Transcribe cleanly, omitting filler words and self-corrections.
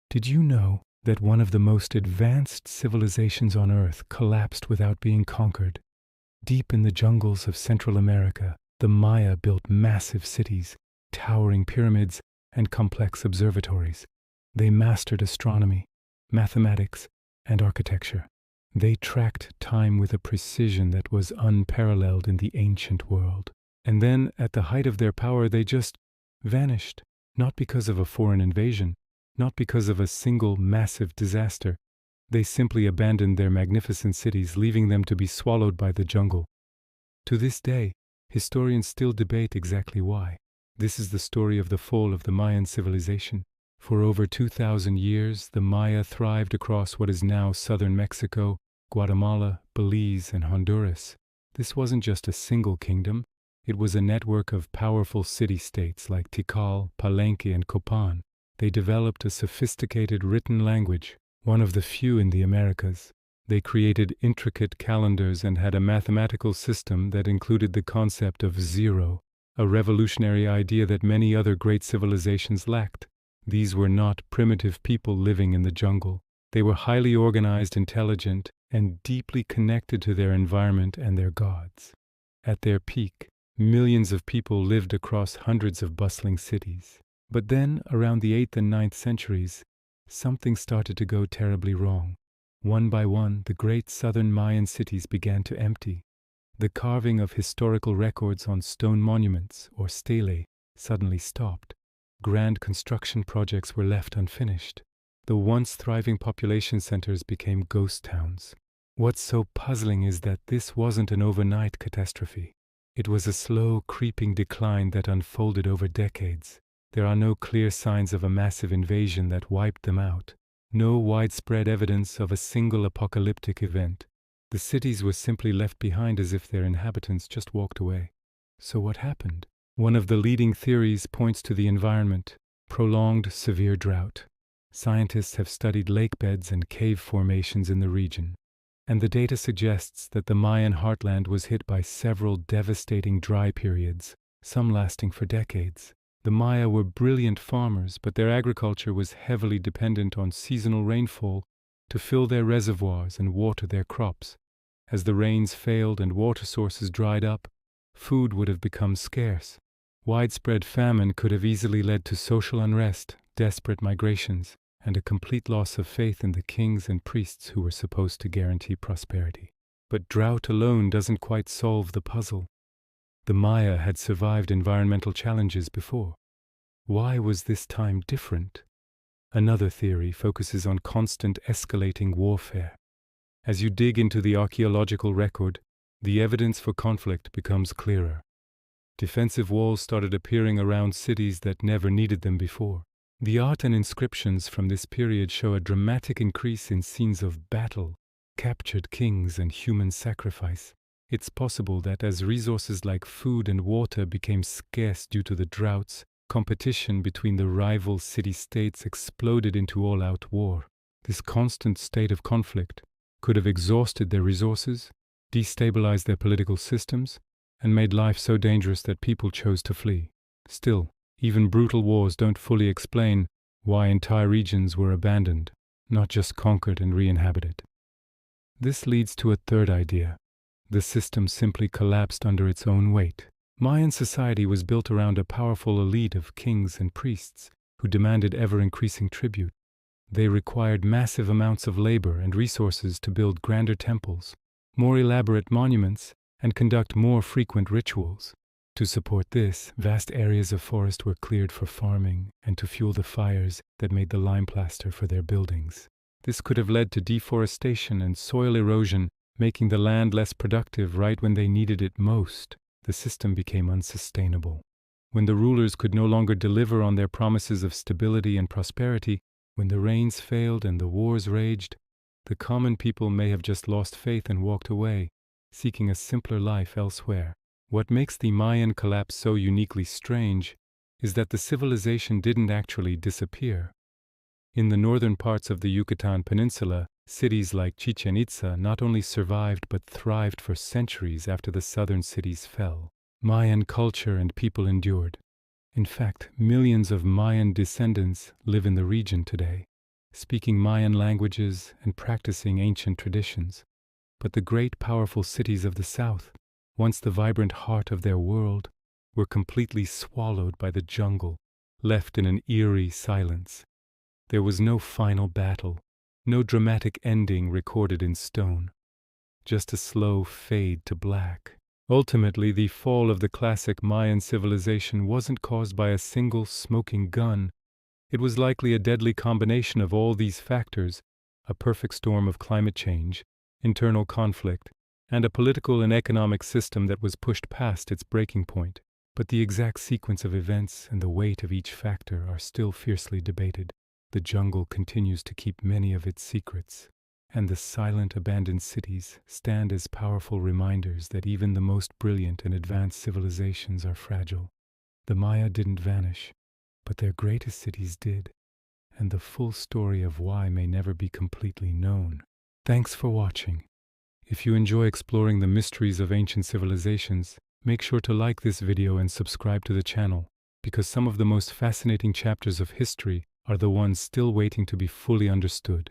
Did you know that one of the most advanced civilizations on Earth collapsed without being conquered? Deep in the jungles of Central America, the Maya built massive cities, towering pyramids, and complex observatories. They mastered astronomy, mathematics, and architecture. They tracked time with a precision that was unparalleled in the ancient world. And then, at the height of their power, they just vanished, not because of a foreign invasion, not because of a single massive disaster. They simply abandoned their magnificent cities, leaving them to be swallowed by the jungle. To this day, historians still debate exactly why. This is the story of the fall of the Mayan civilization. For over 2,000 years, the Maya thrived across what is now southern Mexico, Guatemala, Belize, and Honduras. This wasn't just a single kingdom. It was a network of powerful city-states like Tikal, Palenque, and Copan. They developed a sophisticated written language, one of the few in the Americas. They created intricate calendars and had a mathematical system that included the concept of zero, a revolutionary idea that many other great civilizations lacked. These were not primitive people living in the jungle. They were highly organized, intelligent, and deeply connected to their environment and their gods. At their peak, millions of people lived across hundreds of bustling cities. But then, around the 8th and 9th centuries, something started to go terribly wrong. One by one, the great southern Mayan cities began to empty. The carving of historical records on stone monuments, or stelae, suddenly stopped. Grand construction projects were left unfinished. The once thriving population centers became ghost towns. What's so puzzling is that this wasn't an overnight catastrophe. It was a slow, creeping decline that unfolded over decades. There are no clear signs of a massive invasion that wiped them out. No widespread evidence of a single apocalyptic event. The cities were simply left behind as if their inhabitants just walked away. So what happened? One of the leading theories points to the environment: prolonged severe drought. Scientists have studied lake beds and cave formations in the region, and the data suggests that the Mayan heartland was hit by several devastating dry periods, some lasting for decades. The Maya were brilliant farmers, but their agriculture was heavily dependent on seasonal rainfall to fill their reservoirs and water their crops. As the rains failed and water sources dried up, food would have become scarce. Widespread famine could have easily led to social unrest, desperate migrations, and a complete loss of faith in the kings and priests who were supposed to guarantee prosperity. But drought alone doesn't quite solve the puzzle. The Maya had survived environmental challenges before. Why was this time different? Another theory focuses on constant escalating warfare. As you dig into the archaeological record, the evidence for conflict becomes clearer. Defensive walls started appearing around cities that never needed them before. The art and inscriptions from this period show a dramatic increase in scenes of battle, captured kings, and human sacrifice. It's possible that as resources like food and water became scarce due to the droughts, competition between the rival city-states exploded into all-out war. This constant state of conflict could have exhausted their resources, destabilized their political systems, and made life so dangerous that people chose to flee. Still, even brutal wars don't fully explain why entire regions were abandoned, not just conquered and re-inhabited. This leads to a third idea. The system simply collapsed under its own weight. Mayan society was built around a powerful elite of kings and priests who demanded ever-increasing tribute. They required massive amounts of labor and resources to build grander temples, more elaborate monuments, and conduct more frequent rituals. To support this, vast areas of forest were cleared for farming and to fuel the fires that made the lime plaster for their buildings. This could have led to deforestation and soil erosion, making the land less productive right when they needed it most. The system became unsustainable. When the rulers could no longer deliver on their promises of stability and prosperity, when the rains failed and the wars raged, the common people may have just lost faith and walked away, seeking a simpler life elsewhere. What makes the Mayan collapse so uniquely strange is that the civilization didn't actually disappear. In the northern parts of the Yucatan Peninsula, cities like Chichen Itza not only survived but thrived for centuries after the southern cities fell. Mayan culture and people endured. In fact, millions of Mayan descendants live in the region today. speaking Mayan languages and practicing ancient traditions. But the great powerful cities of the south, once the vibrant heart of their world, were completely swallowed by the jungle, left in an eerie silence. There was no final battle, no dramatic ending recorded in stone, just a slow fade to black. Ultimately, the fall of the classic Mayan civilization wasn't caused by a single smoking gun. It was likely a deadly combination of all these factors, a perfect storm of climate change, internal conflict, and a political and economic system that was pushed past its breaking point. But the exact sequence of events and the weight of each factor are still fiercely debated. The jungle continues to keep many of its secrets, and the silent abandoned cities stand as powerful reminders that even the most brilliant and advanced civilizations are fragile. The Maya didn't vanish, but their greatest cities did, and the full story of why may never be completely known. Thanks for watching. If you enjoy exploring the mysteries of ancient civilizations, make sure to like this video and subscribe to the channel, because some of the most fascinating chapters of history are the ones still waiting to be fully understood.